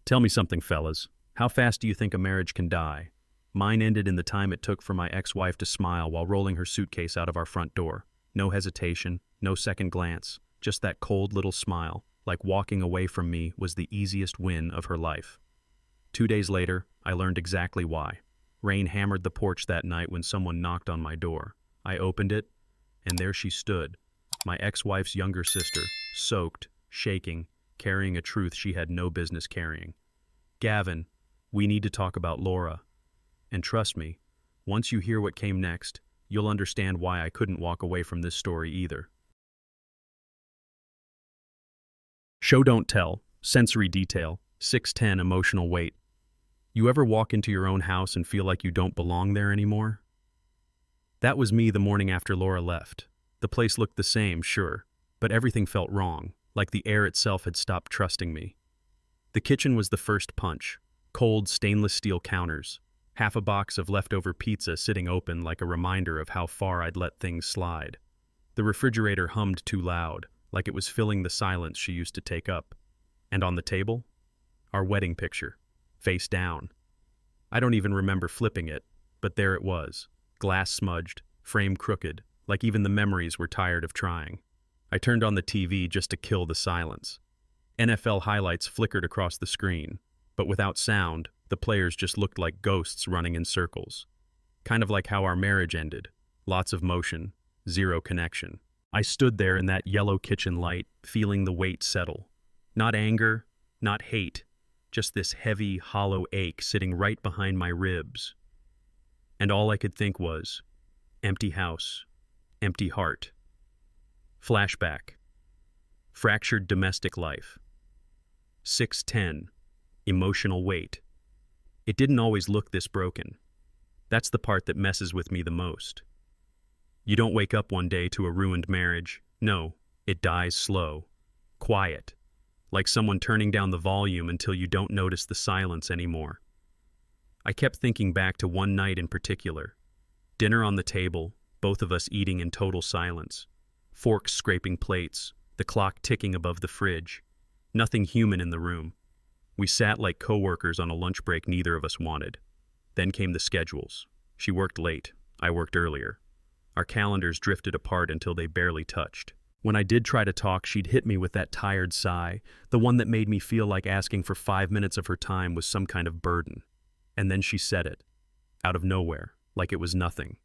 Tell me something, fellas. How fast do you think a marriage can die? Mine ended in the time it took for my ex-wife to smile while rolling her suitcase out of our front door. No hesitation, no second glance, just that cold little smile, like walking away from me was the easiest win of her life. 2 days later, I learned exactly why. Rain hammered the porch that night when someone knocked on my door. I opened it, and there she stood, my ex-wife's younger sister, soaked, shaking, carrying a truth she had no business carrying. Gavin, we need to talk about Laura. And trust me, once you hear what came next, you'll understand why I couldn't walk away from this story either. Show don't tell, sensory detail, 6'10" emotional weight. You ever walk into your own house and feel like you don't belong there anymore? That was me the morning after Laura left. The place looked the same, sure, but everything felt wrong, like the air itself had stopped trusting me. The kitchen was the first punch. Cold stainless steel counters, half a box of leftover pizza sitting open like a reminder of how far I'd let things slide. The refrigerator hummed too loud, like it was filling the silence she used to take up. And on the table, our wedding picture, face down. I don't even remember flipping it, but there it was, glass smudged, frame crooked, like even the memories were tired of trying. I turned on the TV just to kill the silence. NFL highlights flickered across the screen, but without sound, the players just looked like ghosts running in circles. Kind of like how our marriage ended. Lots of motion, zero connection. I stood there in that yellow kitchen light, feeling the weight settle. Not anger, not hate, just this heavy, hollow ache sitting right behind my ribs. And all I could think was, empty house, empty heart. Flashback. Fractured domestic life. 6'10", emotional weight. It didn't always look this broken. That's the part that messes with me the most. You don't wake up one day to a ruined marriage. No, it dies slow, quiet, like someone turning down the volume until you don't notice the silence anymore. I kept thinking back to one night in particular. Dinner on the table, both of us eating in total silence. Forks scraping plates, the clock ticking above the fridge. Nothing human in the room. We sat like coworkers on a lunch break neither of us wanted. Then came the schedules. She worked late, I worked earlier. Our calendars drifted apart until they barely touched. When I did try to talk, she'd hit me with that tired sigh, the one that made me feel like asking for 5 minutes of her time was some kind of burden. And then she said it, out of nowhere, like it was nothing.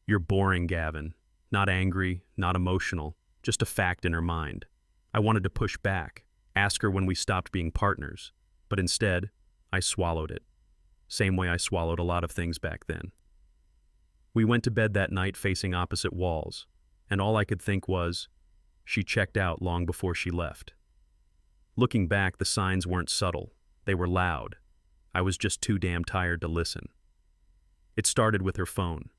You're boring, Gavin. Not angry, not emotional, just a fact in her mind. I wanted to push back, ask her when we stopped being partners, but instead, I swallowed it. Same way I swallowed a lot of things back then. We went to bed that night facing opposite walls, and all I could think was, she checked out long before she left. Looking back, the signs weren't subtle. They were loud. I was just too damn tired to listen. It started with her phone.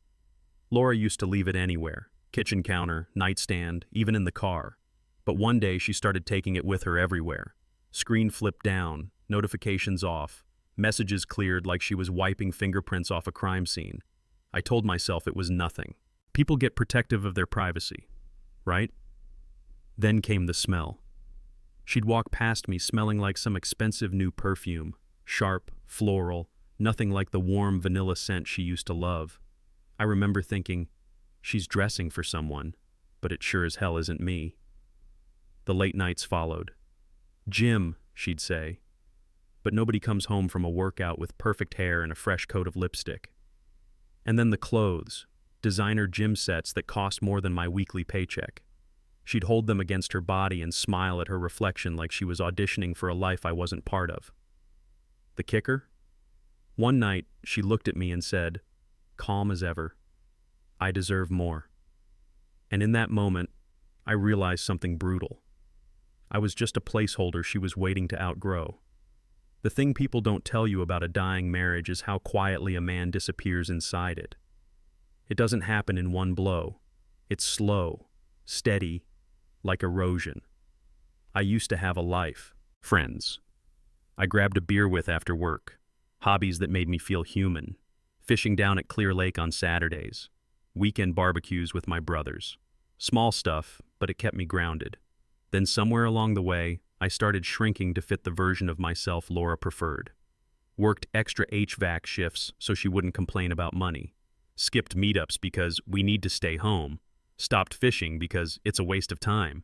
Laura used to leave it anywhere, kitchen counter, nightstand, even in the car. But one day she started taking it with her everywhere. Screen flipped down, notifications off, messages cleared like she was wiping fingerprints off a crime scene. I told myself it was nothing. People get protective of their privacy, right? Then came the smell. She'd walk past me smelling like some expensive new perfume, sharp, floral, nothing like the warm vanilla scent she used to love. I remember thinking, she's dressing for someone, but it sure as hell isn't me. The late nights followed. Jim, she'd say. But nobody comes home from a workout with perfect hair and a fresh coat of lipstick. And then the clothes, designer gym sets that cost more than my weekly paycheck. She'd hold them against her body and smile at her reflection like she was auditioning for a life I wasn't part of. The kicker? One night, she looked at me and said, calm as ever, I deserve more. And in that moment, I realized something brutal. I was just a placeholder she was waiting to outgrow. The thing people don't tell you about a dying marriage is how quietly a man disappears inside it. It doesn't happen in one blow. It's slow, steady, like erosion. I used to have a life, friends. I grabbed a beer with after work, hobbies that made me feel human, fishing down at Clear Lake on Saturdays, weekend barbecues with my brothers. Small stuff, but it kept me grounded. Then somewhere along the way, I started shrinking to fit the version of myself Laura preferred. Worked extra HVAC shifts so she wouldn't complain about money. Skipped meetups because we need to stay home. Stopped fishing because it's a waste of time.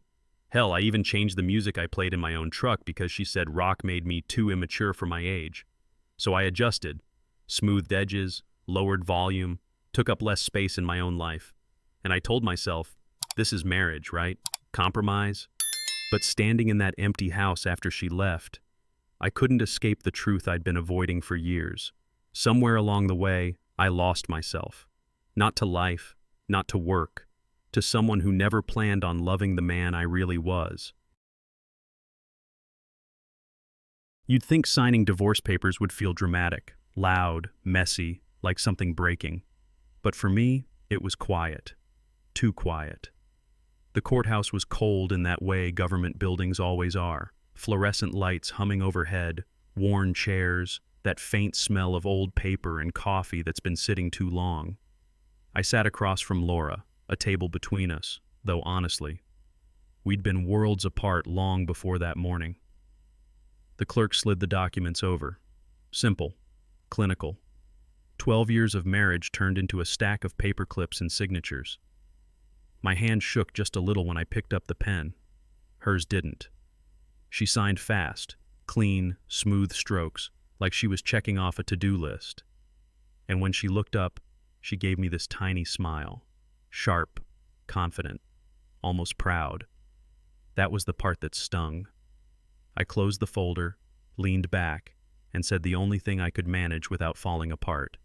Hell, I even changed the music I played in my own truck because she said rock made me too immature for my age. So I adjusted, smoothed edges, lowered volume, took up less space in my own life. And I told myself, this is marriage, right? Compromise? But standing in that empty house after she left, I couldn't escape the truth I'd been avoiding for years. Somewhere along the way, I lost myself. Not to life, not to work, to someone who never planned on loving the man I really was. You'd think signing divorce papers would feel dramatic, loud, messy, like something breaking. But for me, it was quiet. Too quiet. The courthouse was cold in that way government buildings always are. Fluorescent lights humming overhead, worn chairs, that faint smell of old paper and coffee that's been sitting too long. I sat across from Laura, a table between us, though honestly, we'd been worlds apart long before that morning. The clerk slid the documents over. Simple. Clinical. 12 years of marriage turned into a stack of paper clips and signatures. My hand shook just a little when I picked up the pen. Hers didn't. She signed fast, clean, smooth strokes, like she was checking off a to-do list. And when she looked up, she gave me this tiny smile. Sharp, confident, almost proud. That was the part that stung. I closed the folder, leaned back, and said the only thing I could manage without falling apart.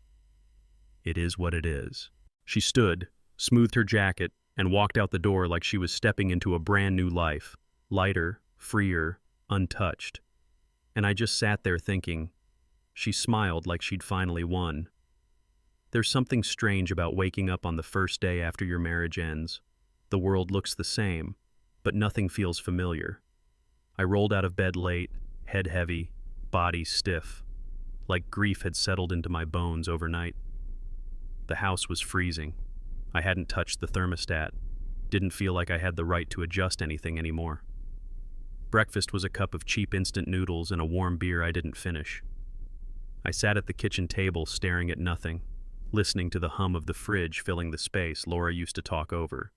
It is what it is. She stood, smoothed her jacket, and walked out the door like she was stepping into a brand new life, lighter, freer, untouched. And I just sat there thinking, she smiled like she'd finally won. There's something strange about waking up on the first day after your marriage ends. The world looks the same, but nothing feels familiar. I rolled out of bed late, head heavy, body stiff, like grief had settled into my bones overnight. The house was freezing. I hadn't touched the thermostat, didn't feel like I had the right to adjust anything anymore. Breakfast was a cup of cheap instant noodles and a warm beer I didn't finish. I sat at the kitchen table staring at nothing, listening to the hum of the fridge filling the space Laura used to talk over.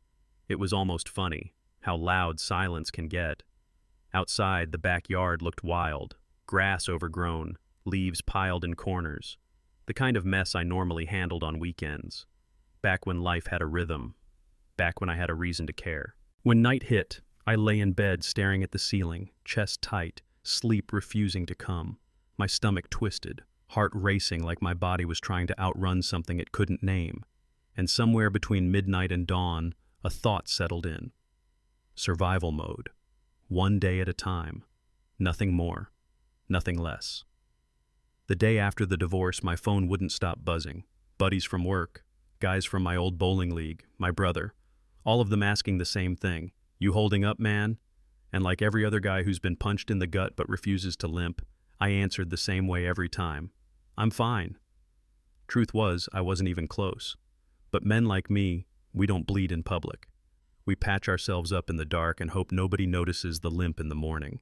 It was almost funny, how loud silence can get. Outside, the backyard looked wild, grass overgrown, leaves piled in corners, the kind of mess I normally handled on weekends. Back when life had a rhythm, back when I had a reason to care. When night hit, I lay in bed staring at the ceiling, chest tight, sleep refusing to come, my stomach twisted, heart racing like my body was trying to outrun something it couldn't name. And somewhere between midnight and dawn, a thought settled in. Survival mode. One day at a time. Nothing more. Nothing less. The day after the divorce, my phone wouldn't stop buzzing. Buddies from work, guys from my old bowling league, my brother, all of them asking the same thing. You holding up, man? And like every other guy who's been punched in the gut but refuses to limp, I answered the same way every time. I'm fine. Truth was, I wasn't even close. But men like me, we don't bleed in public. We patch ourselves up in the dark and hope nobody notices the limp in the morning.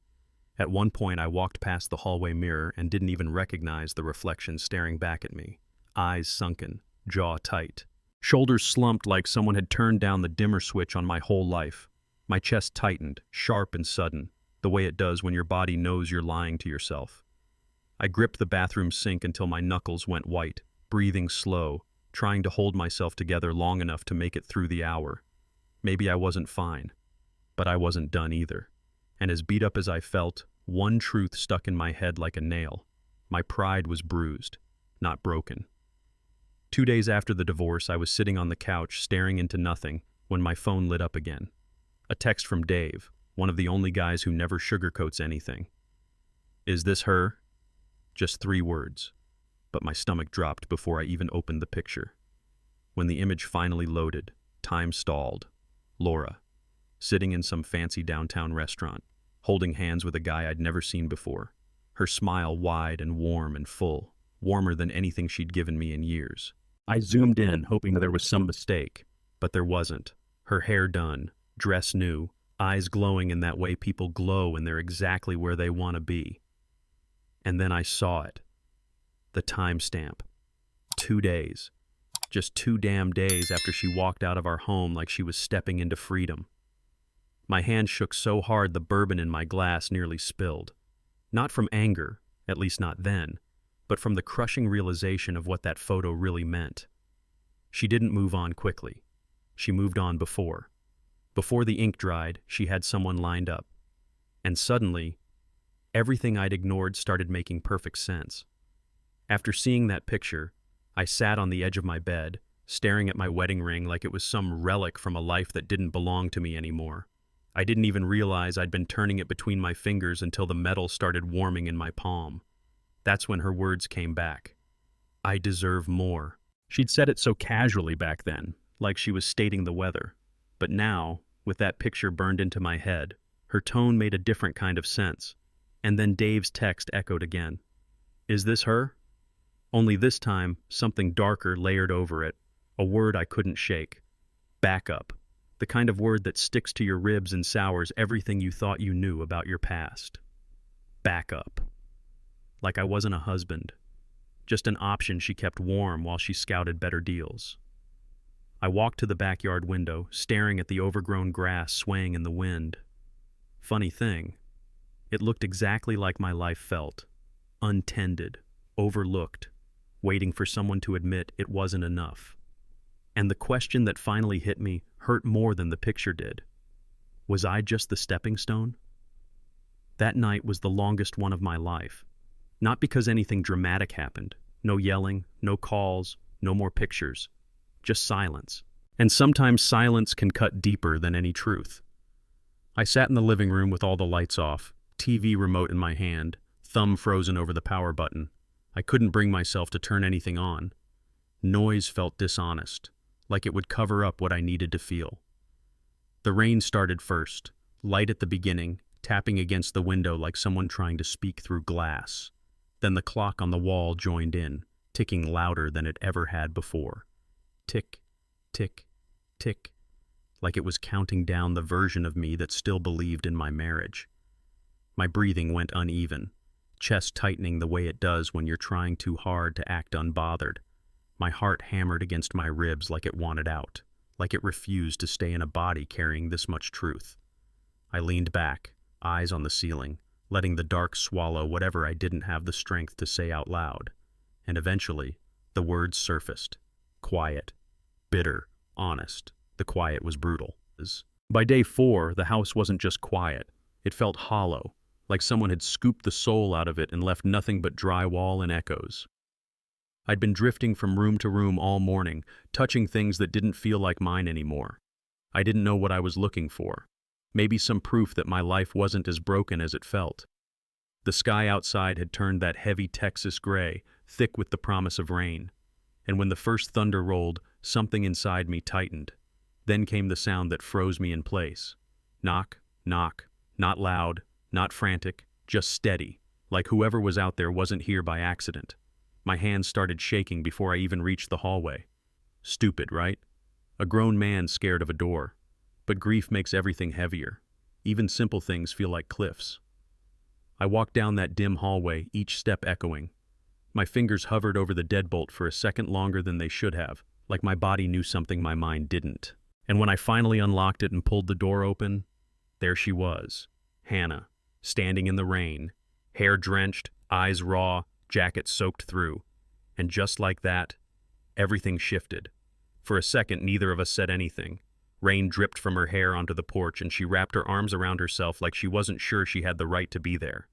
At one point, I walked past the hallway mirror and didn't even recognize the reflection staring back at me. Eyes sunken, jaw tight. Shoulders slumped like someone had turned down the dimmer switch on my whole life. My chest tightened, sharp and sudden, the way it does when your body knows you're lying to yourself. I gripped the bathroom sink until my knuckles went white, breathing slow, trying to hold myself together long enough to make it through the hour. Maybe I wasn't fine, but I wasn't done either. And as beat up as I felt, one truth stuck in my head like a nail. My pride was bruised, not broken. 2 days after the divorce, I was sitting on the couch staring into nothing when my phone lit up again. A text from Dave, one of the only guys who never sugarcoats anything. Is this her? Just 3 words, but my stomach dropped before I even opened the picture. When the image finally loaded, time stalled. Laura, sitting in some fancy downtown restaurant, holding hands with a guy I'd never seen before. Her smile wide and warm and full, warmer than anything she'd given me in years. I zoomed in, hoping there was some mistake, but there wasn't. Her hair done, dress new, eyes glowing in that way people glow when they're exactly where they want to be. And then I saw it. The timestamp. 2 days. Just 2 damn days after she walked out of our home like she was stepping into freedom. My hand shook so hard the bourbon in my glass nearly spilled. Not from anger, at least not then, but from the crushing realization of what that photo really meant. She didn't move on quickly. She moved on before. Before the ink dried, she had someone lined up. And suddenly, everything I'd ignored started making perfect sense. After seeing that picture, I sat on the edge of my bed, staring at my wedding ring like it was some relic from a life that didn't belong to me anymore. I didn't even realize I'd been turning it between my fingers until the metal started warming in my palm. That's when her words came back. I deserve more. She'd said it so casually back then, like she was stating the weather. But now, with that picture burned into my head, her tone made a different kind of sense. And then Dave's text echoed again. Is this her? Only this time, something darker layered over it, a word I couldn't shake. Backup. The kind of word that sticks to your ribs and sours everything you thought you knew about your past. Backup. Like I wasn't a husband. Just an option she kept warm while she scouted better deals. I walked to the backyard window, staring at the overgrown grass swaying in the wind. Funny thing, it looked exactly like my life felt. Untended, overlooked, waiting for someone to admit it wasn't enough. And the question that finally hit me hurt more than the picture did. Was I just the stepping stone? That night was the longest one of my life. Not because anything dramatic happened. No yelling, no calls, no more pictures. Just silence. And sometimes silence can cut deeper than any truth. I sat in the living room with all the lights off, TV remote in my hand, thumb frozen over the power button. I couldn't bring myself to turn anything on. Noise felt dishonest, like it would cover up what I needed to feel. The rain started first, light at the beginning, tapping against the window like someone trying to speak through glass. Then the clock on the wall joined in, ticking louder than it ever had before. Tick, tick, tick, like it was counting down the version of me that still believed in my marriage. My breathing went uneven, chest tightening the way it does when you're trying too hard to act unbothered. My heart hammered against my ribs like it wanted out, like it refused to stay in a body carrying this much truth. I leaned back, eyes on the ceiling, letting the dark swallow whatever I didn't have the strength to say out loud. And eventually, the words surfaced. Quiet. Bitter. Honest. The quiet was brutal. By day 4, the house wasn't just quiet. It felt hollow, like someone had scooped the soul out of it and left nothing but drywall and echoes. I'd been drifting from room to room all morning, touching things that didn't feel like mine anymore. I didn't know what I was looking for. Maybe some proof that my life wasn't as broken as it felt. The sky outside had turned that heavy Texas gray, thick with the promise of rain. And when the first thunder rolled, something inside me tightened. Then came the sound that froze me in place. Knock, knock, not loud, not frantic, just steady, like whoever was out there wasn't here by accident. My hands started shaking before I even reached the hallway. Stupid, right? A grown man scared of a door. But grief makes everything heavier. Even simple things feel like cliffs. I walked down that dim hallway, each step echoing. My fingers hovered over the deadbolt for a second longer than they should have, like my body knew something my mind didn't. And when I finally unlocked it and pulled the door open, there she was, Hannah, standing in the rain, hair drenched, eyes raw, jacket soaked through. And just like that, everything shifted. For a second, neither of us said anything. Rain dripped from her hair onto the porch, and she wrapped her arms around herself like she wasn't sure she had the right to be there.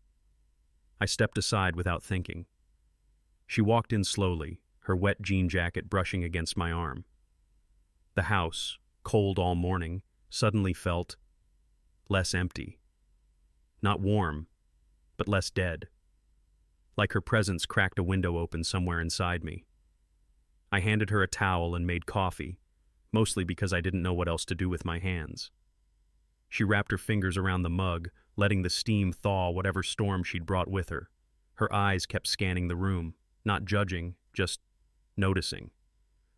I stepped aside without thinking. She walked in slowly, her wet jean jacket brushing against my arm. The house, cold all morning, suddenly felt less empty. Not warm, but less dead. Like her presence cracked a window open somewhere inside me. I handed her a towel and made coffee, mostly because I didn't know what else to do with my hands. She wrapped her fingers around the mug, letting the steam thaw whatever storm she'd brought with her. Her eyes kept scanning the room, not judging, just noticing.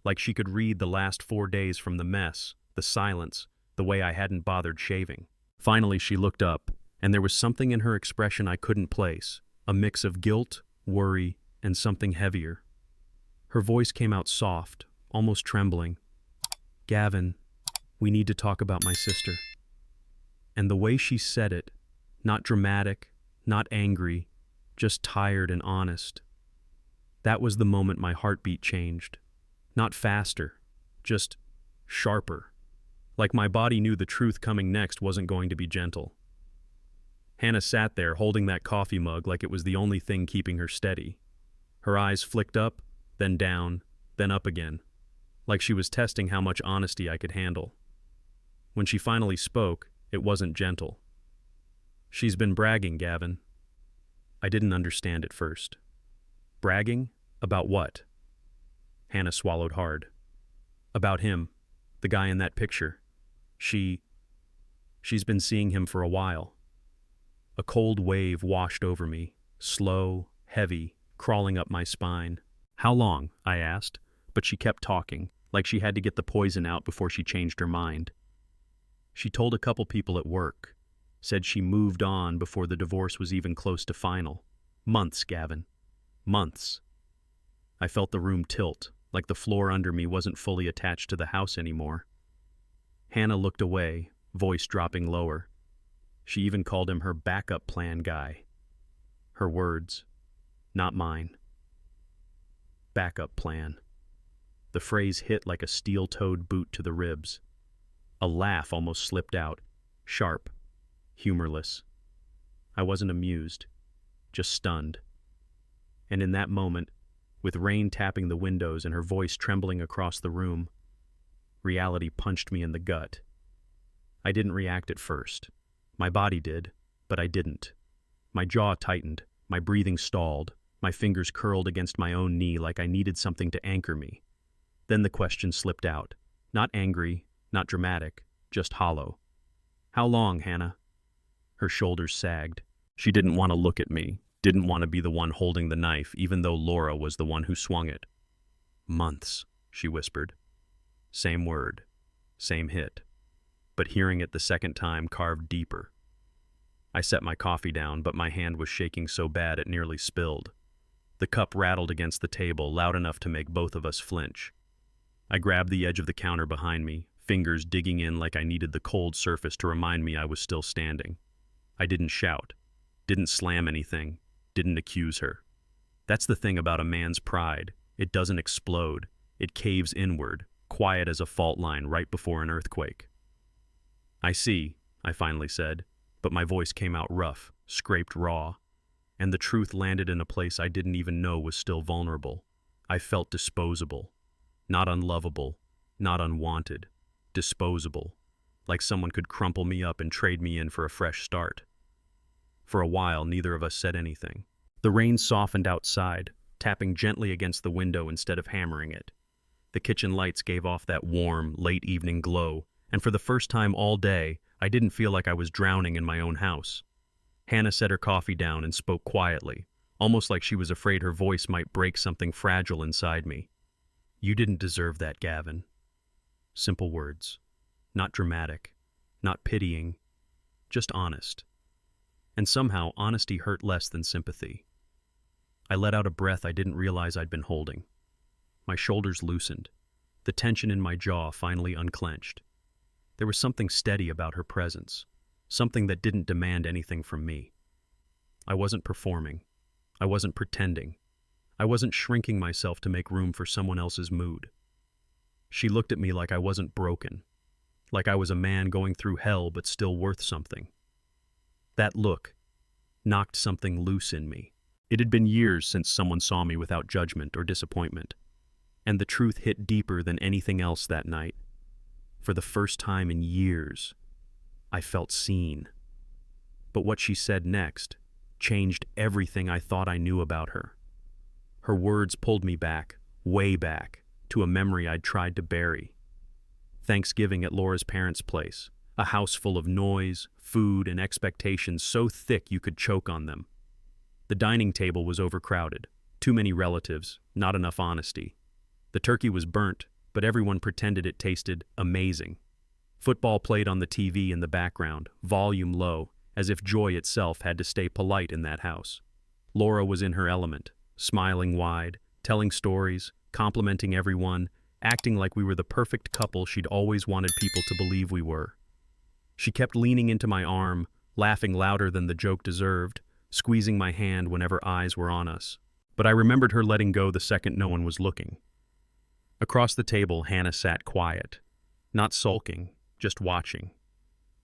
Like she could read the last 4 days from the mess, the silence, the way I hadn't bothered shaving. Finally, she looked up, and there was something in her expression I couldn't place, a mix of guilt, worry, and something heavier. Her voice came out soft, almost trembling. "Gavin, we need to talk about my sister." And the way she said it, not dramatic, not angry, just tired and honest. That was the moment my heartbeat changed. Not faster, just sharper. Like my body knew the truth coming next wasn't going to be gentle. Hannah sat there holding that coffee mug like it was the only thing keeping her steady. Her eyes flicked up, then down, then up again, like she was testing how much honesty I could handle. When she finally spoke, it wasn't gentle. "She's been bragging, Gavin." I didn't understand at first. Bragging? About what? Hannah swallowed hard. "About him, the guy in that picture. She's been seeing him for a while." A cold wave washed over me, slow, heavy, crawling up my spine. "How long?" I asked, but she kept talking, like she had to get the poison out before she changed her mind. She told a couple people at work, said she moved on before the divorce was even close to final. Months, Gavin. Months. I felt the room tilt, like the floor under me wasn't fully attached to the house anymore. Hannah looked away, voice dropping lower. She even called him her backup plan guy. Her words, not mine. Backup plan. The phrase hit like a steel-toed boot to the ribs. A laugh almost slipped out, sharp, humorless. I wasn't amused, just stunned. And in that moment, with rain tapping the windows and her voice trembling across the room, reality punched me in the gut. I didn't react at first. My body did, but I didn't. My jaw tightened, my breathing stalled, my fingers curled against my own knee like I needed something to anchor me. Then the question slipped out. Not angry, not dramatic, just hollow. "How long, Hannah?" Her shoulders sagged. She didn't want to look at me, didn't want to be the one holding the knife, even though Laura was the one who swung it. "Months," she whispered. Same word, same hit, but hearing it the second time carved deeper. I set my coffee down, but my hand was shaking so bad it nearly spilled. The cup rattled against the table, loud enough to make both of us flinch. I grabbed the edge of the counter behind me, fingers digging in like I needed the cold surface to remind me I was still standing. I didn't shout, didn't slam anything, didn't accuse her. That's the thing about a man's pride. It doesn't explode. It caves inward, quiet as a fault line right before an earthquake. "I see," I finally said, but my voice came out rough, scraped raw, and the truth landed in a place I didn't even know was still vulnerable. I felt disposable. Not unlovable, not unwanted. Disposable. Like someone could crumple me up and trade me in for a fresh start. For a while, neither of us said anything. The rain softened outside, tapping gently against the window instead of hammering it. The kitchen lights gave off that warm, late evening glow, and for the first time all day, I didn't feel like I was drowning in my own house. Hannah set her coffee down and spoke quietly, almost like she was afraid her voice might break something fragile inside me. "You didn't deserve that, Gavin." Simple words. Not dramatic, not pitying, just honest. And somehow, honesty hurt less than sympathy. I let out a breath I didn't realize I'd been holding. My shoulders loosened. The tension in my jaw finally unclenched. There was something steady about her presence, something that didn't demand anything from me. I wasn't performing. I wasn't pretending. I wasn't shrinking myself to make room for someone else's mood. She looked at me like I wasn't broken, like I was a man going through hell but still worth something. That look knocked something loose in me. It had been years since someone saw me without judgment or disappointment, and the truth hit deeper than anything else that night. For the first time in years, I felt seen. But what she said next changed everything I thought I knew about her. Her words pulled me back, way back, to a memory I'd tried to bury. Thanksgiving at Laura's parents' place, a house full of noise, food, and expectations so thick you could choke on them. The dining table was overcrowded, too many relatives, not enough honesty. The turkey was burnt, but everyone pretended it tasted amazing. Football played on the TV in the background, volume low, as if joy itself had to stay polite in that house. Laura was in her element, smiling wide, telling stories, complimenting everyone, acting like we were the perfect couple she'd always wanted people to believe we were. She kept leaning into my arm, laughing louder than the joke deserved, squeezing my hand whenever eyes were on us. But I remembered her letting go the second no one was looking. Across the table, Hannah sat quiet, not sulking, just watching.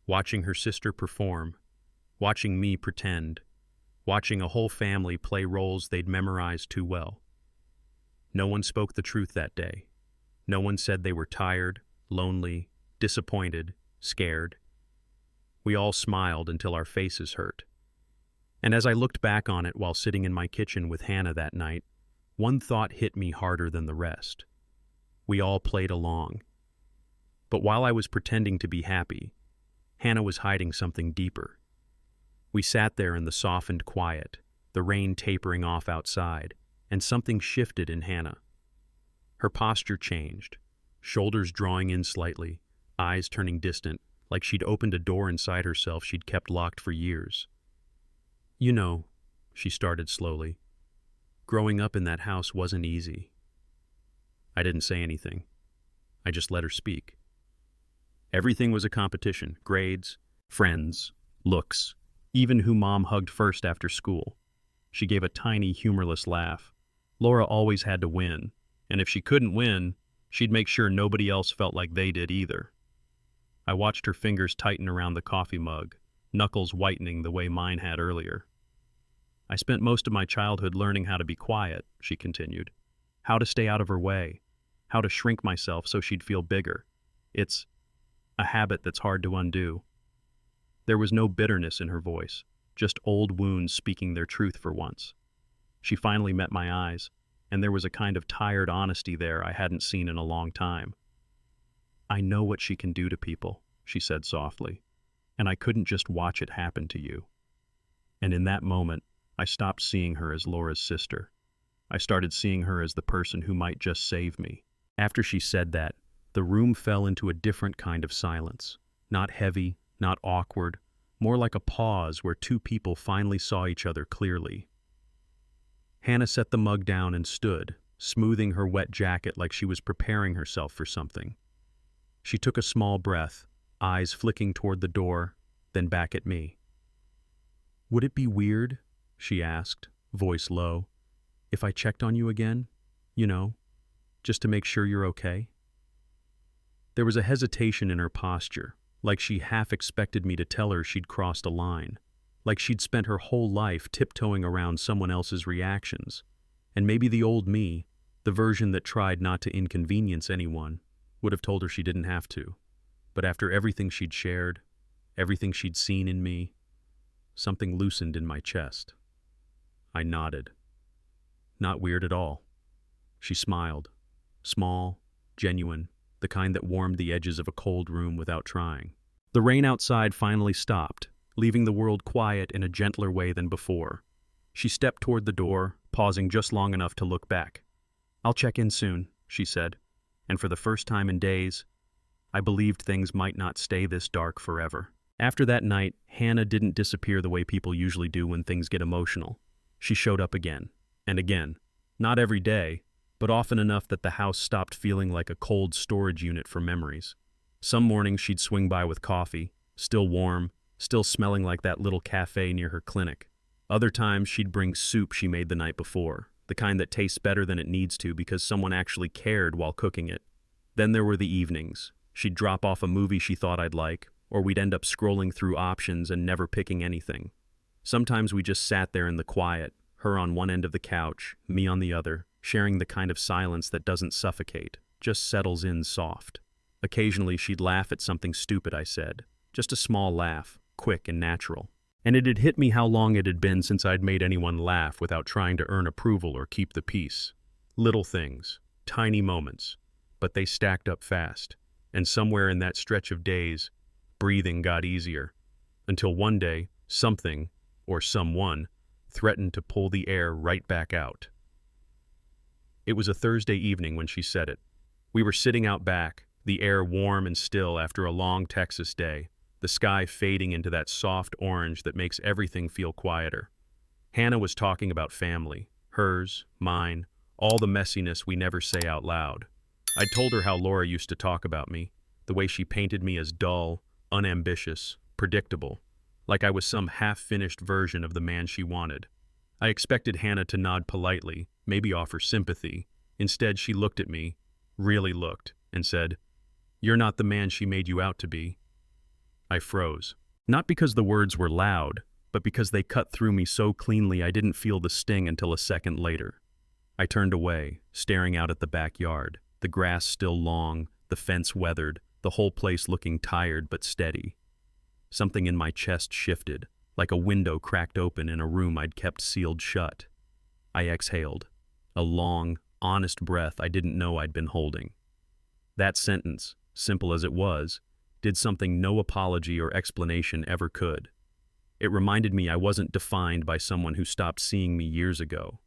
Watching her sister perform, watching me pretend, watching a whole family play roles they'd memorized too well. No one spoke the truth that day. No one said they were tired, lonely, disappointed, scared. We all smiled until our faces hurt. And as I looked back on it while sitting in my kitchen with Hannah that night, one thought hit me harder than the rest. We all played along. But while I was pretending to be happy, Hannah was hiding something deeper. We sat there in the softened quiet, the rain tapering off outside, and something shifted in Hannah. Her posture changed, shoulders drawing in slightly, eyes turning distant, like she'd opened a door inside herself she'd kept locked for years. "You know," she started slowly, "growing up in that house wasn't easy." I didn't say anything. I just let her speak. Everything was a competition: grades, friends, looks, even who Mom hugged first after school. She gave a tiny, humorless laugh. Laura always had to win, and if she couldn't win, she'd make sure nobody else felt like they did either. I watched her fingers tighten around the coffee mug, knuckles whitening the way mine had earlier. "I spent most of my childhood learning how to be quiet," she continued. "How to stay out of her way. How to shrink myself so she'd feel bigger. It's a habit that's hard to undo." There was no bitterness in her voice, just old wounds speaking their truth for once. She finally met my eyes, and there was a kind of tired honesty there I hadn't seen in a long time. "I know what she can do to people," she said softly, "and I couldn't just watch it happen to you." And in that moment, I stopped seeing her as Laura's sister. I started seeing her as the person who might just save me. After she said that, the room fell into a different kind of silence. Not heavy, not awkward, more like a pause where two people finally saw each other clearly. Hannah set the mug down and stood, smoothing her wet jacket like she was preparing herself for something. She took a small breath, eyes flicking toward the door, then back at me. "Would it be weird," she asked, voice low, "if I checked on you again? You know, just to make sure you're okay?" There was a hesitation in her posture, like she half expected me to tell her she'd crossed a line, like she'd spent her whole life tiptoeing around someone else's reactions. And maybe the old me, the version that tried not to inconvenience anyone, would have told her she didn't have to. But after everything she'd shared, everything she'd seen in me, something loosened in my chest. I nodded. "Not weird at all." She smiled. Small, genuine, the kind that warmed the edges of a cold room without trying. The rain outside finally stopped, leaving the world quiet in a gentler way than before. She stepped toward the door, pausing just long enough to look back. "I'll check in soon," she said, and for the first time in days, I believed things might not stay this dark forever. After that night, Hannah didn't disappear the way people usually do when things get emotional. She showed up again, and again. Not every day, but often enough that the house stopped feeling like a cold storage unit for memories. Some mornings she'd swing by with coffee, still warm, still smelling like that little cafe near her clinic. Other times she'd bring soup she made the night before, the kind that tastes better than it needs to because someone actually cared while cooking it. Then there were the evenings. She'd drop off a movie she thought I'd like, or we'd end up scrolling through options and never picking anything. Sometimes we just sat there in the quiet, her on one end of the couch, me on the other, sharing the kind of silence that doesn't suffocate, just settles in soft. Occasionally she'd laugh at something stupid I said, just a small laugh, quick and natural. And it had hit me how long it had been since I'd made anyone laugh without trying to earn approval or keep the peace. Little things, tiny moments, but they stacked up fast. And somewhere in that stretch of days, breathing got easier. Until one day, something, or someone, threatened to pull the air right back out. It was a Thursday evening when she said it. We were sitting out back, the air warm and still after a long Texas day, the sky fading into that soft orange that makes everything feel quieter. Hannah was talking about family, hers, mine, all the messiness we never say out loud. I told her how Laura used to talk about me, the way she painted me as dull, unambitious, predictable, like I was some half-finished version of the man she wanted. I expected Hannah to nod politely, maybe offer sympathy. Instead, she looked at me, really looked, and said, "You're not the man she made you out to be." I froze. Not because the words were loud, but because they cut through me so cleanly I didn't feel the sting until a second later. I turned away, staring out at the backyard, the grass still long, the fence weathered, the whole place looking tired but steady. Something in my chest shifted, like a window cracked open in a room I'd kept sealed shut. I exhaled, a long, honest breath I didn't know I'd been holding. That sentence, simple as it was, did something no apology or explanation ever could. It reminded me I wasn't defined by someone who stopped seeing me years ago.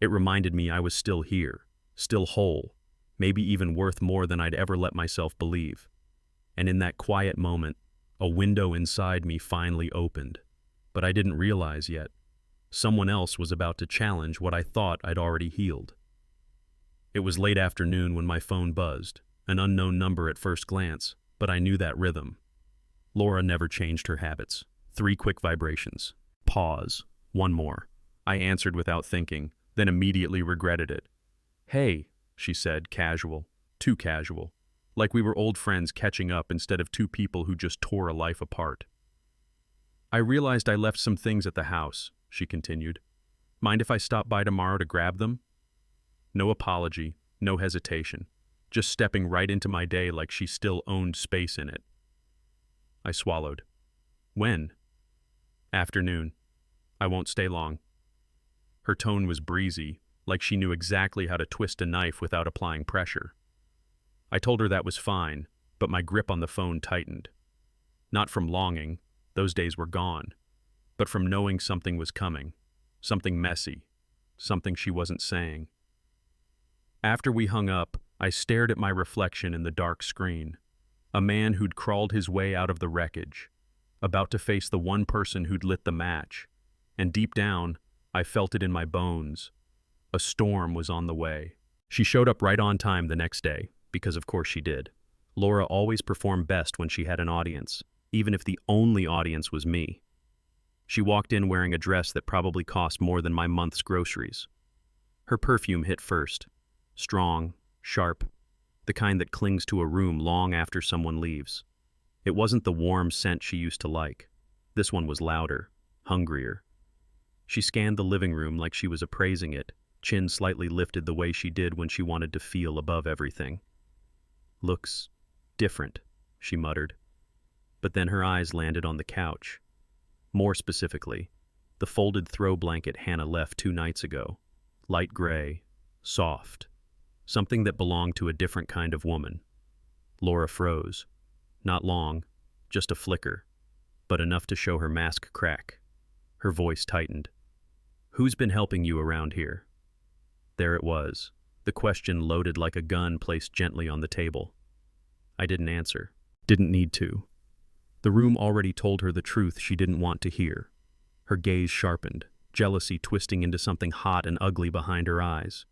It reminded me I was still here, still whole, maybe even worth more than I'd ever let myself believe. And in that quiet moment, a window inside me finally opened. But I didn't realize yet. Someone else was about to challenge what I thought I'd already healed. It was late afternoon when my phone buzzed, an unknown number at first glance, but I knew that rhythm. Laura never changed her habits. 3 quick vibrations. Pause. 1 more. I answered without thinking, then immediately regretted it. "Hey," she said, casual. Too casual. Like we were old friends catching up instead of 2 people who just tore a life apart. "I realized I left some things at the house," she continued. "Mind if I stop by tomorrow to grab them?" No apology, no hesitation. Just stepping right into my day like she still owned space in it. I swallowed. "When?" "Afternoon. I won't stay long." Her tone was breezy, like she knew exactly how to twist a knife without applying pressure. I told her that was fine, but my grip on the phone tightened. Not from longing, those days were gone, but from knowing something was coming, something messy, something she wasn't saying. After we hung up, I stared at my reflection in the dark screen, a man who'd crawled his way out of the wreckage, about to face the one person who'd lit the match, and deep down, I felt it in my bones. A storm was on the way. She showed up right on time the next day, because of course she did. Laura always performed best when she had an audience, even if the only audience was me. She walked in wearing a dress that probably cost more than my month's groceries. Her perfume hit first. Strong, sharp, the kind that clings to a room long after someone leaves. It wasn't the warm scent she used to like. This one was louder, hungrier. She scanned the living room like she was appraising it, chin slightly lifted the way she did when she wanted to feel above everything. "Looks different," she muttered. But then her eyes landed on the couch. More specifically, the folded throw blanket Hannah left 2 nights ago. Light gray, soft. Something that belonged to a different kind of woman. Laura froze. Not long, just a flicker, but enough to show her mask crack. Her voice tightened. "Who's been helping you around here?" There it was, the question loaded like a gun placed gently on the table. I didn't answer. Didn't need to. The room already told her the truth she didn't want to hear. Her gaze sharpened, jealousy twisting into something hot and ugly behind her eyes.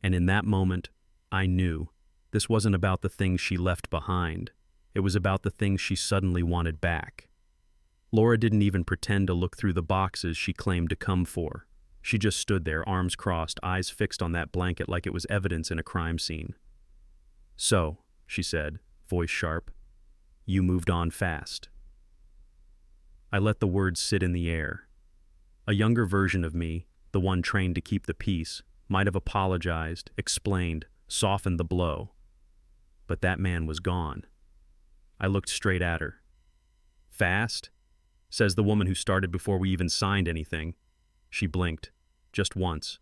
And in that moment, I knew this wasn't about the things she left behind. It was about the things she suddenly wanted back. Laura didn't even pretend to look through the boxes she claimed to come for. She just stood there, arms crossed, eyes fixed on that blanket like it was evidence in a crime scene. "So," she said, voice sharp, "you moved on fast." I let the words sit in the air. A younger version of me, the one trained to keep the peace, might have apologized, explained, softened the blow. But that man was gone. I looked straight at her. "Fast?" says the woman who started before we even signed anything. She blinked, just once,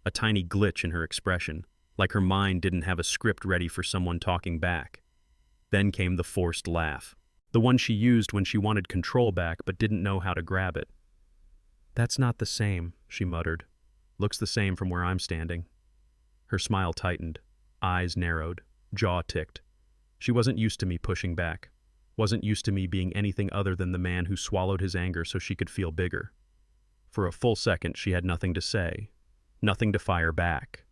a tiny glitch in her expression, like her mind didn't have a script ready for someone talking back. Then came the forced laugh, the one she used when she wanted control back but didn't know how to grab it. "That's not the same," she muttered. "Looks the same from where I'm standing." Her smile tightened, eyes narrowed, jaw ticked. She wasn't used to me pushing back, wasn't used to me being anything other than the man who swallowed his anger so she could feel bigger. For a full second, she had nothing to say, nothing to fire back.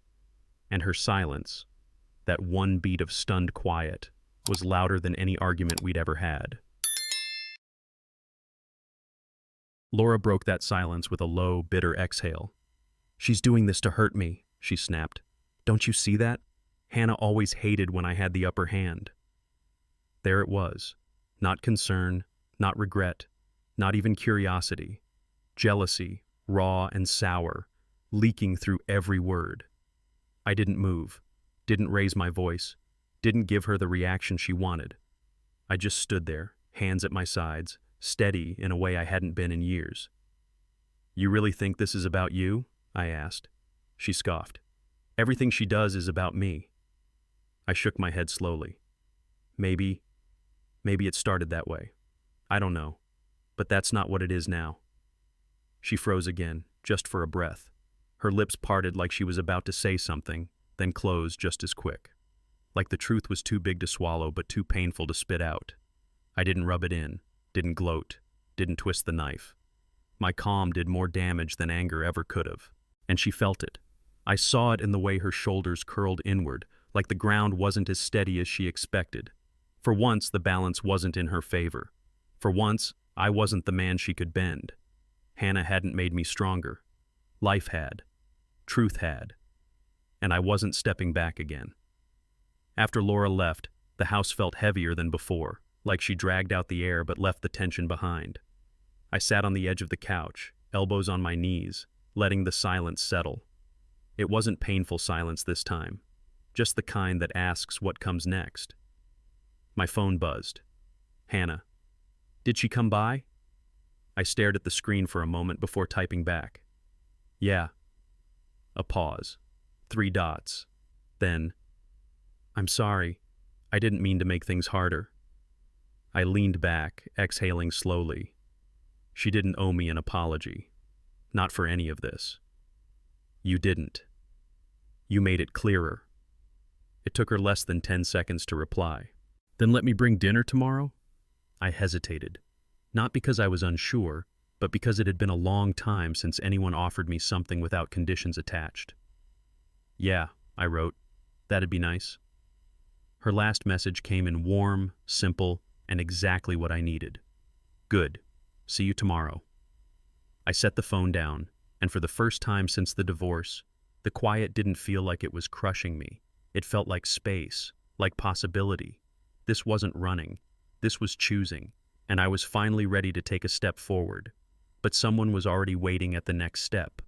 And her silence, that one beat of stunned quiet, was louder than any argument we'd ever had. Laura broke that silence with a low, bitter exhale. "She's doing this to hurt me," she snapped. "Don't you see that? Hannah always hated when I had the upper hand." There it was. Not concern, not regret, not even curiosity. Jealousy, raw and sour, leaking through every word. I didn't move, didn't raise my voice, didn't give her the reaction she wanted. I just stood there, hands at my sides, steady in a way I hadn't been in years. "You really think this is about you?" I asked. She scoffed. "Everything she does is about me." I shook my head slowly. Maybe it started that way. I don't know, but that's not what it is now." She froze again, just for a breath. Her lips parted like she was about to say something, then closed just as quick. Like the truth was too big to swallow but too painful to spit out. I didn't rub it in, didn't gloat, didn't twist the knife. My calm did more damage than anger ever could have. And she felt it. I saw it in the way her shoulders curled inward, like the ground wasn't as steady as she expected. For once, the balance wasn't in her favor. For once, I wasn't the man she could bend. Hannah hadn't made me stronger. Life had. Truth had. And I wasn't stepping back again. After Laura left, the house felt heavier than before, like she dragged out the air but left the tension behind. I sat on the edge of the couch, elbows on my knees, letting the silence settle. It wasn't painful silence this time, just the kind that asks what comes next. My phone buzzed. Hannah. "Did she come by?" I stared at the screen for a moment before typing back. "Yeah." A pause. 3 dots. Then, "I'm sorry. I didn't mean to make things harder." I leaned back, exhaling slowly. She didn't owe me an apology. Not for any of this. "You didn't. You made it clearer." It took her less than 10 seconds to reply. "Then let me bring dinner tomorrow?" I hesitated. Not because I was unsure, but because it had been a long time since anyone offered me something without conditions attached. "Yeah," I wrote. "That'd be nice." Her last message came in warm, simple, and exactly what I needed. "Good. See you tomorrow." I set the phone down, and for the first time since the divorce, the quiet didn't feel like it was crushing me. It felt like space, like possibility. This wasn't running. This was choosing, and I was finally ready to take a step forward. But someone was already waiting at the next step,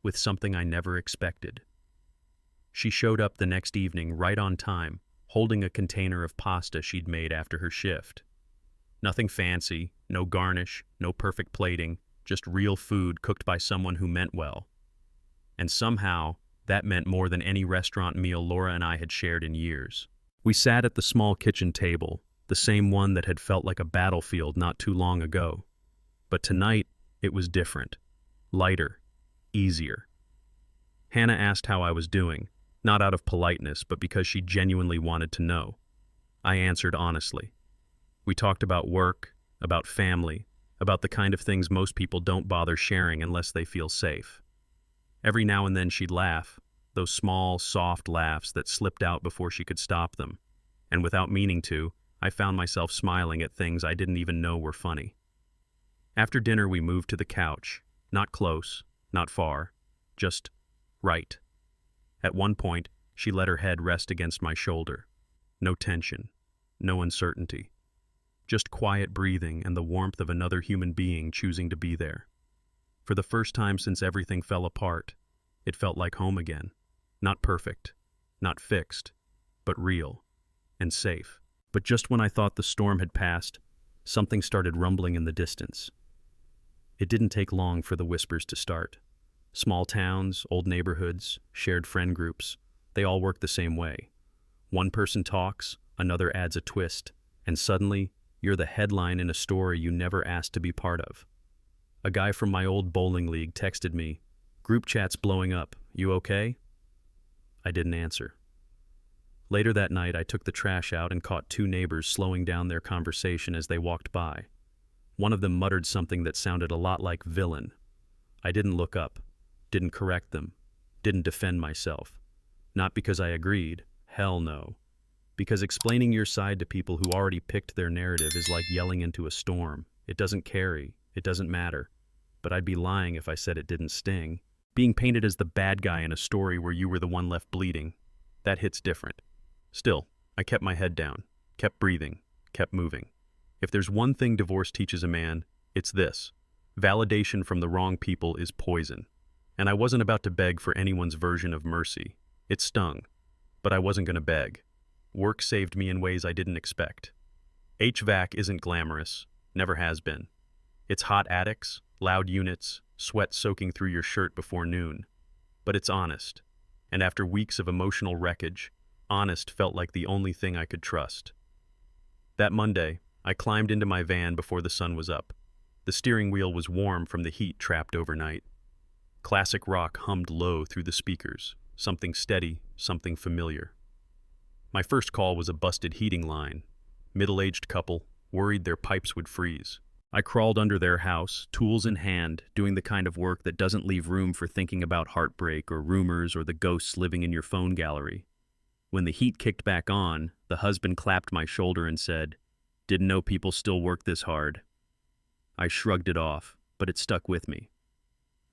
with something I never expected. She showed up the next evening right on time, holding a container of pasta she'd made after her shift. Nothing fancy, no garnish, no perfect plating, just real food cooked by someone who meant well. And somehow, that meant more than any restaurant meal Laura and I had shared in years. We sat at the small kitchen table, the same one that had felt like a battlefield not too long ago. But tonight, it was different. Lighter. Easier. Hannah asked how I was doing, not out of politeness, but because she genuinely wanted to know. I answered honestly. We talked about work, about family, about the kind of things most people don't bother sharing unless they feel safe. Every now and then she'd laugh, those small, soft laughs that slipped out before she could stop them. And without meaning to, I found myself smiling at things I didn't even know were funny. After dinner, we moved to the couch. Not close, not far, just right. At one point, she let her head rest against my shoulder. No tension, no uncertainty. Just quiet breathing and the warmth of another human being choosing to be there. For the first time since everything fell apart, it felt like home again. Not perfect, not fixed, but real and safe. But just when I thought the storm had passed, something started rumbling in the distance. It didn't take long for the whispers to start. Small towns, old neighborhoods, shared friend groups, they all work the same way. One person talks, another adds a twist, and suddenly, you're the headline in a story you never asked to be part of. A guy from my old bowling league texted me, "Group chat's blowing up. You okay?" I didn't answer. Later that night, I took the trash out and caught two neighbors slowing down their conversation as they walked by. One of them muttered something that sounded a lot like villain. I didn't look up, didn't correct them, didn't defend myself. Not because I agreed, hell no. Because explaining your side to people who already picked their narrative is like yelling into a storm. It doesn't carry, it doesn't matter. But I'd be lying if I said it didn't sting. Being painted as the bad guy in a story where you were the one left bleeding, that hits different. Still, I kept my head down, kept breathing, kept moving. If there's one thing divorce teaches a man, it's this. Validation from the wrong people is poison. And I wasn't about to beg for anyone's version of mercy. It stung, but I wasn't going to beg. Work saved me in ways I didn't expect. HVAC isn't glamorous, never has been. It's hot attics, loud units, sweat soaking through your shirt before noon. But it's honest. And after weeks of emotional wreckage, honest felt like the only thing I could trust. That Monday, I climbed into my van before the sun was up. The steering wheel was warm from the heat trapped overnight. Classic rock hummed low through the speakers, something steady, something familiar. My first call was a busted heating line. Middle-aged couple, worried their pipes would freeze. I crawled under their house, tools in hand, doing the kind of work that doesn't leave room for thinking about heartbreak or rumors or the ghosts living in your phone gallery. When the heat kicked back on, the husband clapped my shoulder and said, "Didn't know people still work this hard." I shrugged it off, but it stuck with me.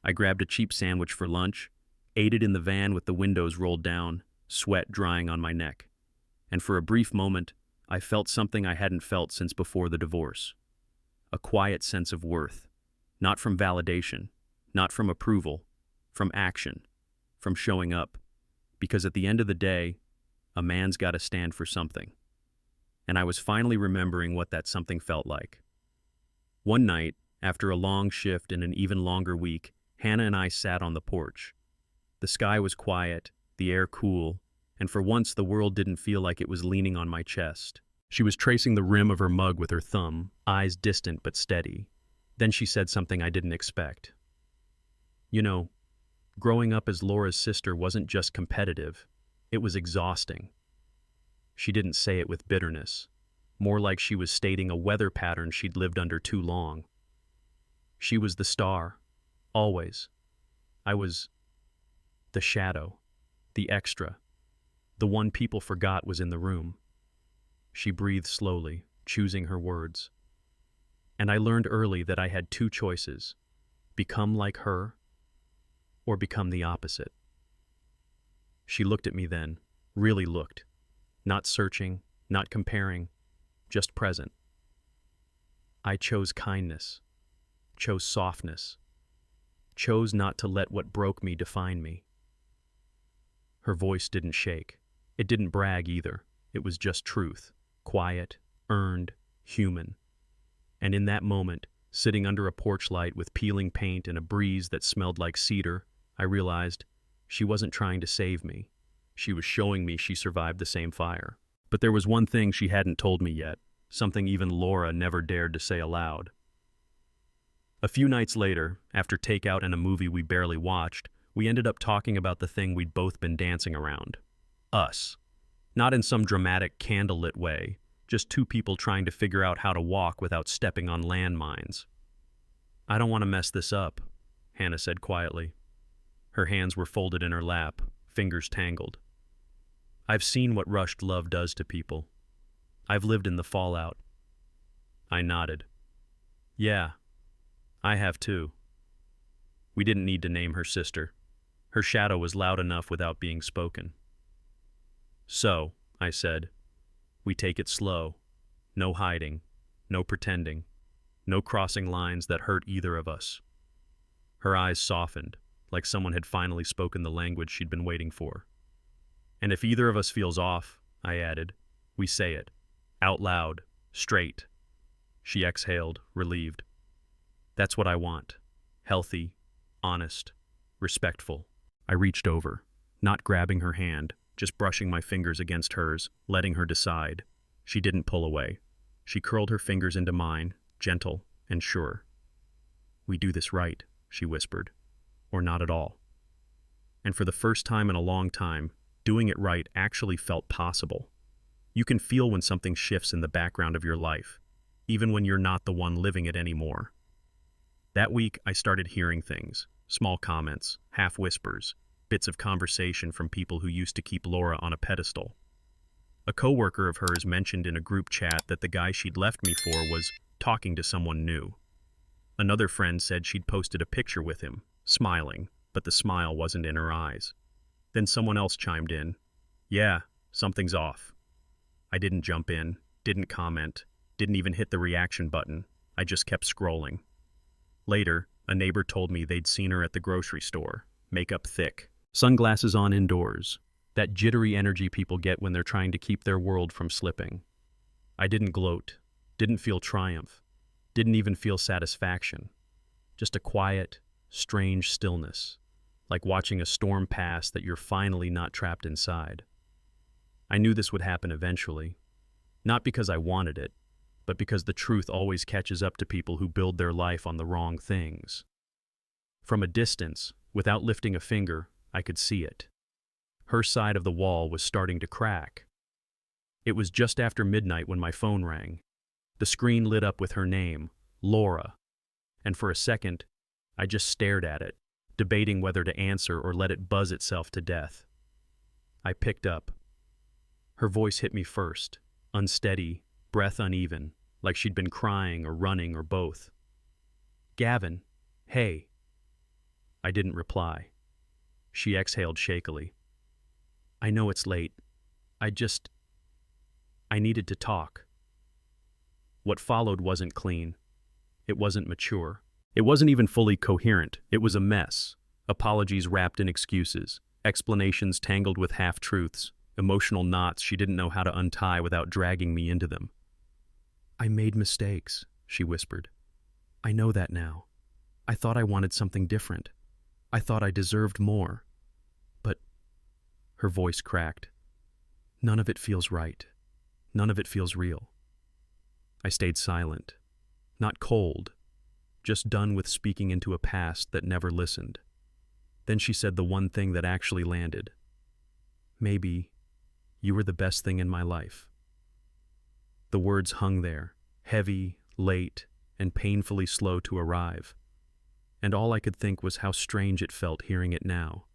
I grabbed a cheap sandwich for lunch, ate it in the van with the windows rolled down, sweat drying on my neck. And for a brief moment, I felt something I hadn't felt since before the divorce. A quiet sense of worth, not from validation, not from approval, from action, from showing up. Because at the end of the day, a man's got to stand for something. And I was finally remembering what that something felt like. One night, after a long shift and an even longer week, Hannah and I sat on the porch. The sky was quiet, the air cool, and for once the world didn't feel like it was leaning on my chest. She was tracing the rim of her mug with her thumb, eyes distant but steady. Then she said something I didn't expect. You know, growing up as Laura's sister wasn't just competitive, it was exhausting. She didn't say it with bitterness, more like she was stating a weather pattern she'd lived under too long. She was the star, always. I was the shadow, the extra, the one people forgot was in the room. She breathed slowly, choosing her words. And I learned early that I had two choices: become like her or become the opposite. She looked at me then, really looked, not searching, not comparing, just present. I chose kindness, chose softness, chose not to let what broke me define me. Her voice didn't shake. It didn't brag either. It was just truth, quiet, earned, human. And in that moment, sitting under a porch light with peeling paint and a breeze that smelled like cedar, I realized she wasn't trying to save me. She was showing me she survived the same fire. But there was one thing she hadn't told me yet, something even Laura never dared to say aloud. A few nights later, after takeout and a movie we barely watched, we ended up talking about the thing we'd both been dancing around. Us. Not in some dramatic candlelit way, just two people trying to figure out how to walk without stepping on landmines. "I don't want to mess this up," Hannah said quietly. Her hands were folded in her lap, fingers tangled. "I've seen what rushed love does to people. I've lived in the fallout." I nodded. "Yeah, I have too." We didn't need to name her sister. Her shadow was loud enough without being spoken. "So," I said, "we take it slow. No hiding, no pretending, no crossing lines that hurt either of us." Her eyes softened, like someone had finally spoken the language she'd been waiting for. "And if either of us feels off," I added, "we say it. Out loud. Straight." She exhaled, relieved. "That's what I want. Healthy, honest, respectful." I reached over, not grabbing her hand, just brushing my fingers against hers, letting her decide. She didn't pull away. She curled her fingers into mine, gentle and sure. "We do this right," she whispered, "or not at all." And for the first time in a long time, Doing it right actually felt possible. You can feel when something shifts in the background of your life, even when you're not the one living it anymore. That week, I started hearing things, small comments, half whispers, bits of conversation from people who used to keep Laura on a pedestal. A coworker of hers mentioned in a group chat that the guy she'd left me for was talking to someone new. Another friend said she'd posted a picture with him, smiling, but the smile wasn't in her eyes. Then someone else chimed in. Yeah, something's off. I didn't jump in, didn't comment, didn't even hit the reaction button. I just kept scrolling. Later, a neighbor told me they'd seen her at the grocery store, makeup thick, sunglasses on indoors, that jittery energy people get when they're trying to keep their world from slipping. I didn't gloat, didn't feel triumph, didn't even feel satisfaction. Just a quiet, strange stillness, like watching a storm pass that you're finally not trapped inside. I knew this would happen eventually, not because I wanted it, but because the truth always catches up to people who build their life on the wrong things. From a distance, without lifting a finger, I could see it. Her side of the wall was starting to crack. It was just after midnight when my phone rang. The screen lit up with her name, Laura, and for a second, I just stared at it, debating whether to answer or let it buzz itself to death. I picked up. Her voice hit me first, unsteady, breath uneven, like she'd been crying or running or both. Gavin, hey. I didn't reply. She exhaled shakily. I know it's late. I needed to talk. What followed wasn't clean. It wasn't mature. It wasn't even fully coherent. It was a mess. Apologies wrapped in excuses, explanations tangled with half-truths, emotional knots she didn't know how to untie without dragging me into them. I made mistakes, she whispered. I know that now. I thought I wanted something different. I thought I deserved more. But, her voice cracked. None of it feels right. None of it feels real. I stayed silent. Not cold, just done with speaking into a past that never listened. Then she said the one thing that actually landed. Maybe you were the best thing in my life. The words hung there, heavy, late, and painfully slow to arrive. And all I could think was how strange it felt hearing it now,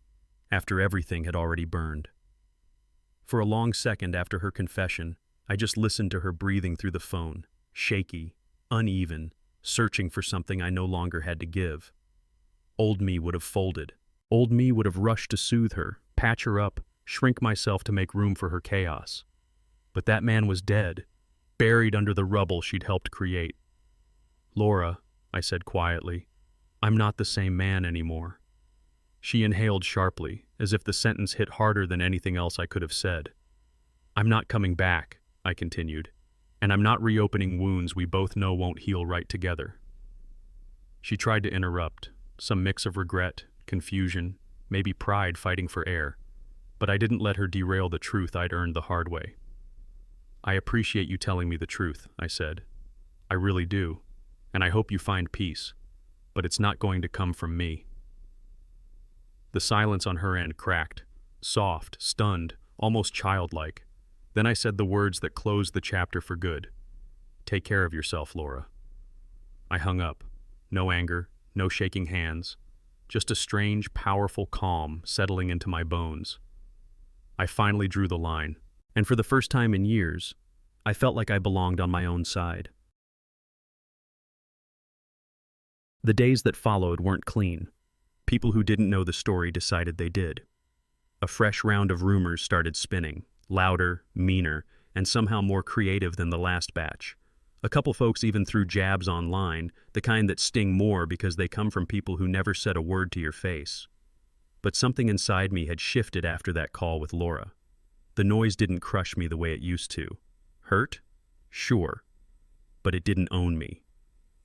after everything had already burned. For a long second after her confession, I just listened to her breathing through the phone, shaky, uneven, searching for something I no longer had to give. Old me would have folded. Old me would have rushed to soothe her, patch her up, shrink myself to make room for her chaos. But that man was dead, buried under the rubble she'd helped create. Laura, I said quietly, I'm not the same man anymore. She inhaled sharply, as if the sentence hit harder than anything else I could have said. I'm not coming back, I continued, and I'm not reopening wounds we both know won't heal right together. She tried to interrupt, some mix of regret, confusion, maybe pride fighting for air, but I didn't let her derail the truth I'd earned the hard way. I appreciate you telling me the truth, I said. I really do, and I hope you find peace, but it's not going to come from me. The silence on her end cracked, soft, stunned, almost childlike. Then I said the words that closed the chapter for good. Take care of yourself, Laura. I hung up. No anger, no shaking hands, just a strange, powerful calm settling into my bones. I finally drew the line, and for the first time in years, I felt like I belonged on my own side. The days that followed weren't clean. People who didn't know the story decided they did. A fresh round of rumors started spinning, louder, meaner, and somehow more creative than the last batch. A couple folks even threw jabs online, the kind that sting more because they come from people who never said a word to your face. But something inside me had shifted after that call with Laura. The noise didn't crush me the way it used to. Hurt? Sure. But it didn't own me.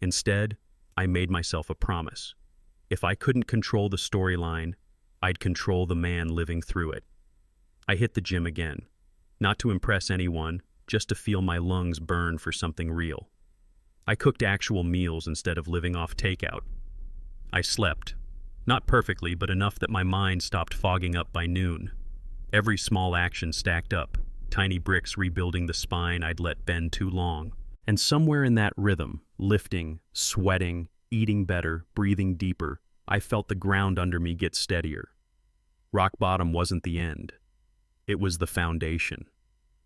Instead, I made myself a promise. If I couldn't control the storyline, I'd control the man living through it. I hit the gym again, not to impress anyone, just to feel my lungs burn for something real. I cooked actual meals instead of living off takeout. I slept, not perfectly, but enough that my mind stopped fogging up by noon. Every small action stacked up, tiny bricks rebuilding the spine I'd let bend too long. And somewhere in that rhythm, lifting, sweating, eating better, breathing deeper, I felt the ground under me get steadier. Rock bottom wasn't the end. It was the foundation.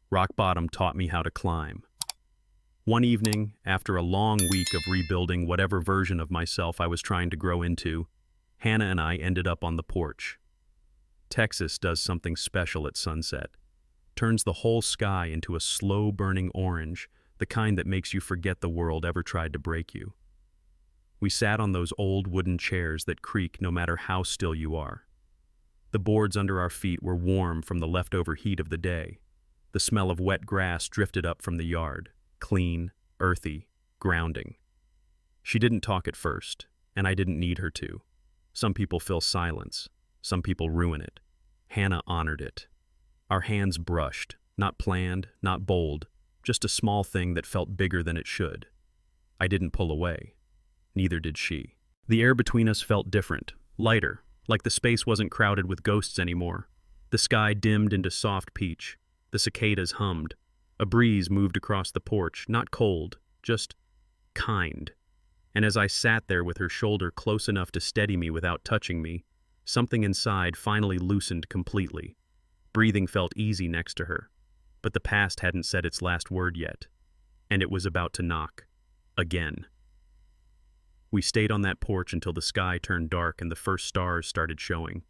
Rock bottom taught me how to climb. One evening, after a long week of rebuilding whatever version of myself I was trying to grow into, Hannah and I ended up on the porch. Texas does something special at sunset. Turns the whole sky into a slow-burning orange, the kind that makes you forget the world ever tried to break you. We sat on those old wooden chairs that creak no matter how still you are. The boards under our feet were warm from the leftover heat of the day. The smell of wet grass drifted up from the yard, clean, earthy, grounding. She didn't talk at first, and I didn't need her to. Some people fill silence. Some people ruin it. Hannah honored it. Our hands brushed, not planned, not bold, just a small thing that felt bigger than it should. I didn't pull away. Neither did she. The air between us felt different, lighter, like the space wasn't crowded with ghosts anymore. The sky dimmed into soft peach. The cicadas hummed. A breeze moved across the porch, not cold, just kind. And as I sat there with her shoulder close enough to steady me without touching me, something inside finally loosened completely. Breathing felt easy next to her, but the past hadn't said its last word yet, and it was about to knock. Again. We stayed on that porch until the sky turned dark and the first stars started showing.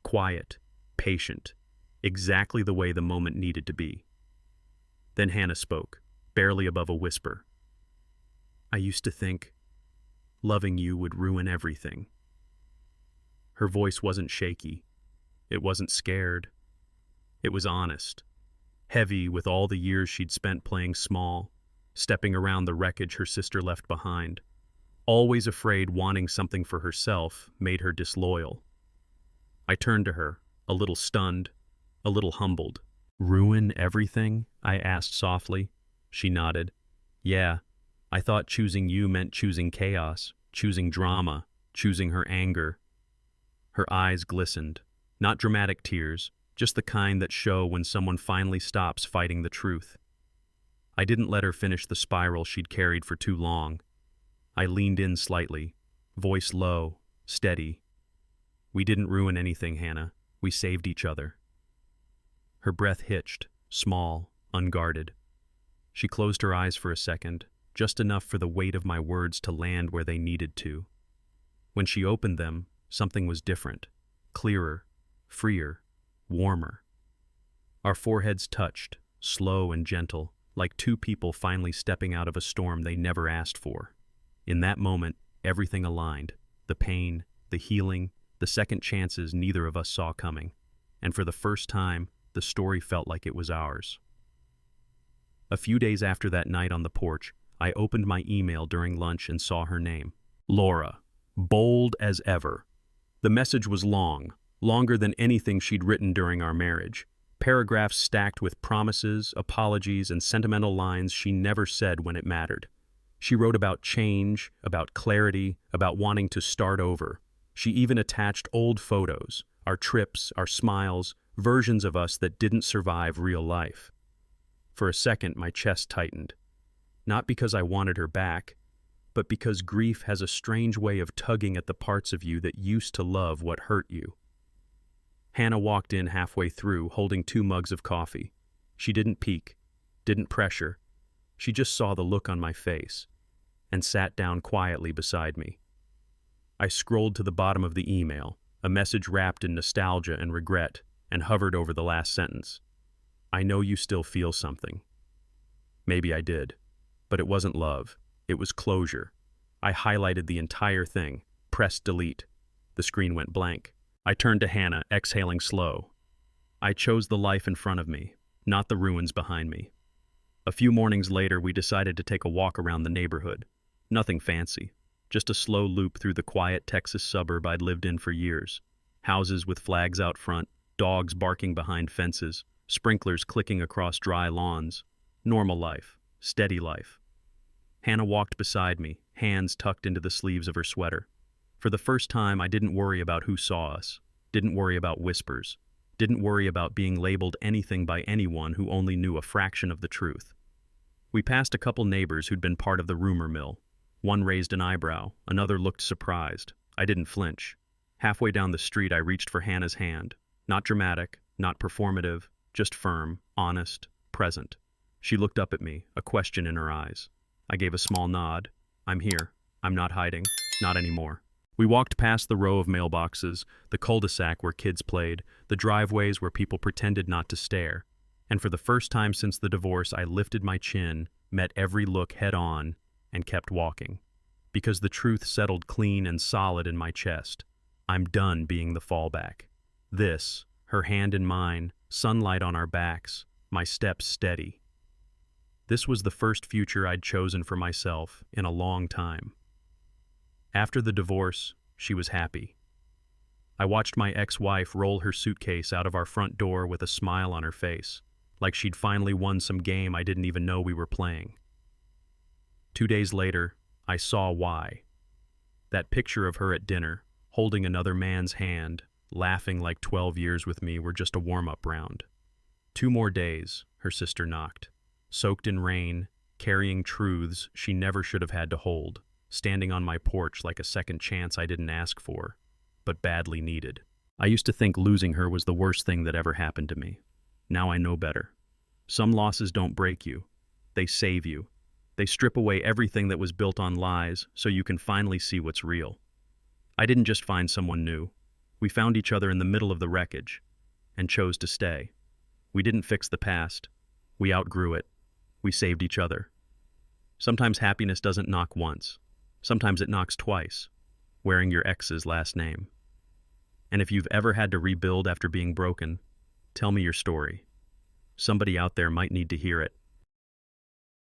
Quiet, patient, exactly the way the moment needed to be. Then Hannah spoke, barely above a whisper. I used to think loving you would ruin everything. Her voice wasn't shaky. It wasn't scared. It was honest, heavy with all the years she'd spent playing small, stepping around the wreckage her sister left behind. Always afraid wanting something for herself made her disloyal. I turned to her, a little stunned, a little humbled. Ruin everything? I asked softly. She nodded. Yeah, I thought choosing you meant choosing chaos, choosing drama, choosing her anger. Her eyes glistened. Not dramatic tears, just the kind that show when someone finally stops fighting the truth. I didn't let her finish the spiral she'd carried for too long. I leaned in slightly, voice low, steady. We didn't ruin anything, Hannah. We saved each other. Her breath hitched, small, unguarded. She closed her eyes for a second, just enough for the weight of my words to land where they needed to. When she opened them, something was different, clearer, freer, warmer. Our foreheads touched, slow and gentle, like two people finally stepping out of a storm they never asked for. In that moment, everything aligned, the pain, the healing, the second chances neither of us saw coming. And for the first time, the story felt like it was ours. A few days after that night on the porch, I opened my email during lunch and saw her name. Laura. Bold as ever. The message was long, longer than anything she'd written during our marriage. Paragraphs stacked with promises, apologies, and sentimental lines she never said when it mattered. She wrote about change, about clarity, about wanting to start over. She even attached old photos, our trips, our smiles, versions of us that didn't survive real life. For a second, my chest tightened. Not because I wanted her back, but because grief has a strange way of tugging at the parts of you that used to love what hurt you. Hannah walked in halfway through, holding 2 mugs of coffee. She didn't peek, didn't pressure. She just saw the look on my face and sat down quietly beside me. I scrolled to the bottom of the email, a message wrapped in nostalgia and regret, and hovered over the last sentence. I know you still feel something. Maybe I did, but it wasn't love. It was closure. I highlighted the entire thing, pressed delete. The screen went blank. I turned to Hannah, exhaling slow. I chose the life in front of me, not the ruins behind me. A few mornings later, we decided to take a walk around the neighborhood. Nothing fancy, just a slow loop through the quiet Texas suburb I'd lived in for years. Houses with flags out front, dogs barking behind fences, sprinklers clicking across dry lawns. Normal life, steady life. Hannah walked beside me, hands tucked into the sleeves of her sweater. For the first time, I didn't worry about who saw us, didn't worry about whispers, Didn't worry about being labeled anything by anyone who only knew a fraction of the truth. We passed a couple neighbors who'd been part of the rumor mill. One raised an eyebrow, another looked surprised. I didn't flinch. Halfway down the street, I reached for Hannah's hand. Not dramatic, not performative, just firm, honest, present. She looked up at me, a question in her eyes. I gave a small nod. I'm here. I'm not hiding. Not anymore. We walked past the row of mailboxes, the cul-de-sac where kids played, the driveways where people pretended not to stare. And for the first time since the divorce, I lifted my chin, met every look head on, and kept walking. Because the truth settled clean and solid in my chest. I'm done being the fallback. This, her hand in mine, sunlight on our backs, my steps steady. This was the first future I'd chosen for myself in a long time. After the divorce, she was happy. I watched my ex-wife roll her suitcase out of our front door with a smile on her face, like she'd finally won some game I didn't even know we were playing. 2 days later, I saw why. That picture of her at dinner, holding another man's hand, laughing like 12 years with me were just a warm-up round. 2 more days, her sister knocked, soaked in rain, carrying truths she never should have had to hold, standing on my porch like a second chance I didn't ask for, but badly needed. I used to think losing her was the worst thing that ever happened to me. Now I know better. Some losses don't break you. They save you. They strip away everything that was built on lies so you can finally see what's real. I didn't just find someone new. We found each other in the middle of the wreckage and chose to stay. We didn't fix the past. We outgrew it. We saved each other. Sometimes happiness doesn't knock once. Sometimes it knocks twice, wearing your ex's last name. And if you've ever had to rebuild after being broken, tell me your story. Somebody out there might need to hear it.